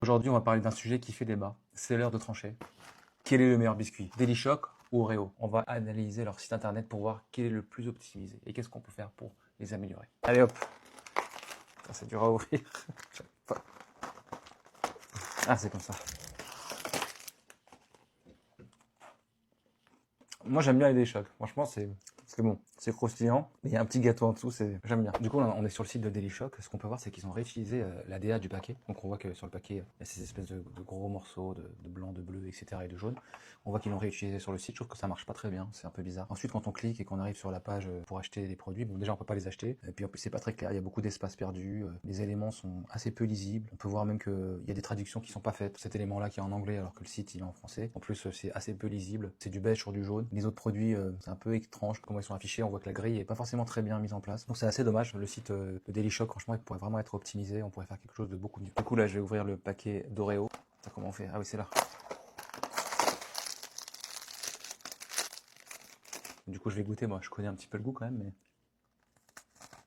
Aujourd'hui, on va parler d'un sujet qui fait débat. C'est l'heure de trancher. Quel est le meilleur biscuit? Delichoc ou Oreo? On va analyser leur site internet pour voir quel est le plus optimisé et qu'est-ce qu'on peut faire pour les améliorer. Allez hop. Ça, c'est dur à ouvrir. Ah, c'est comme ça. Moi, j'aime bien les Delichoc. Franchement, c'est bon. C'est croustillant, mais il y a un petit gâteau en dessous, j'aime bien. Du coup, là, on est sur le site de Delichoc. Ce qu'on peut voir, c'est qu'ils ont réutilisé l'ADA du paquet. Donc, on voit que sur le paquet, il y a ces espèces de gros morceaux de blanc, de bleu, etc. et de jaune. On voit qu'ils l'ont réutilisé sur le site. Je trouve que ça marche pas très bien. C'est un peu bizarre. Ensuite, quand on clique et qu'on arrive sur la page pour acheter des produits, bon, déjà, on peut pas les acheter. Et puis, en plus, c'est pas très clair. Il y a beaucoup d'espace perdu. Les éléments sont assez peu lisibles. On peut voir même qu'il y a des traductions qui sont pas faites. Cet élément-là qui est en anglais alors que le site, il est en français. En plus, c'est assez peu lisible. C'est du beige sur du jaune. Les autres produits, c'est un peu étrange comment ils sont affichés. On voit que la grille est pas forcément très bien mise en place. Donc c'est assez dommage. Le site de Delichoc, franchement, il pourrait vraiment être optimisé. On pourrait faire quelque chose de beaucoup mieux. Du coup, là, je vais ouvrir le paquet d'Oreo. Comment on fait? Ah oui, c'est là. Du coup, je vais goûter. Moi, je connais un petit peu le goût quand même, mais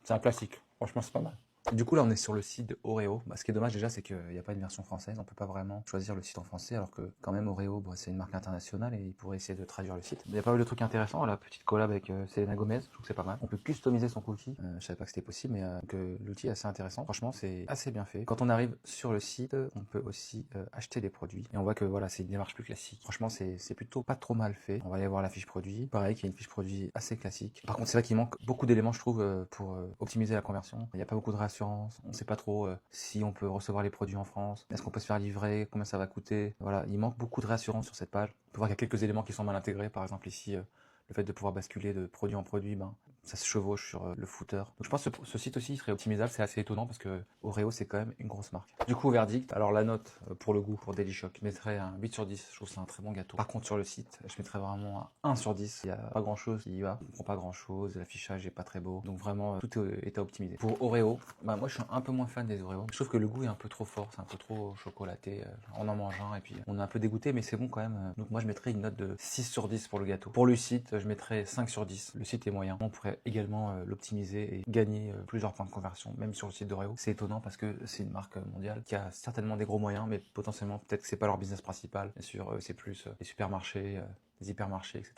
c'est un classique. Franchement, c'est pas mal. Du coup, là, on est sur le site de Oreo. Ce qui est dommage déjà, c'est qu'il n'y a pas une version française. On peut pas vraiment choisir le site en français, alors que quand même Oreo, c'est une marque internationale et ils pourraient essayer de traduire le site. Il y a pas mal de trucs intéressants. La petite collab avec Selena Gomez, je trouve que c'est pas mal. On peut customiser son cookie. Je savais pas que c'était possible, mais que l'outil est assez intéressant. Franchement, c'est assez bien fait. Quand on arrive sur le site, on peut aussi acheter des produits. Et on voit que voilà, c'est une démarche plus classique. Franchement, c'est plutôt pas trop mal fait. On va aller voir la fiche produit. Pareil, qu'il y a une fiche produit assez classique. Par contre, c'est vrai qu'il manque beaucoup d'éléments, je trouve, pour optimiser la conversion. Il n'y a pas beaucoup de réassurance. On sait pas trop si on peut recevoir les produits en France, est-ce qu'on peut se faire livrer, combien ça va coûter. Voilà, il manque beaucoup de réassurance sur cette page. On peut voir qu'il y a quelques éléments qui sont mal intégrés, par exemple ici, le fait de pouvoir basculer de produit en produit, ça se chevauche sur le footer. Donc je pense que ce site aussi serait optimisable, c'est assez étonnant parce que Oreo c'est quand même une grosse marque. Du coup, au verdict, alors la note pour le goût, pour Delichoc, je mettrais un 8 sur 10, je trouve que c'est un très bon gâteau. Par contre sur le site, je mettrais vraiment un 1 sur 10, il n'y a pas grand chose qui y va, on comprend pas grand chose, l'affichage est pas très beau, donc vraiment tout est à optimiser. Pour Oreo, moi je suis un peu moins fan des Oreo, je trouve que le goût est un peu trop fort, c'est un peu trop chocolaté, on en mange un et puis on est un peu dégoûté, mais c'est bon quand même. Donc moi je mettrais une note de 6 sur 10 pour le gâteau. Pour le site, je mettrais 5 sur 10, le site est moyen. On pourrait également l'optimiser et gagner plusieurs points de conversion, même sur le site d'Oreo. C'est étonnant parce que c'est une marque mondiale qui a certainement des gros moyens, mais potentiellement peut-être que c'est pas leur business principal. Bien sûr, c'est plus les supermarchés, les hypermarchés, etc.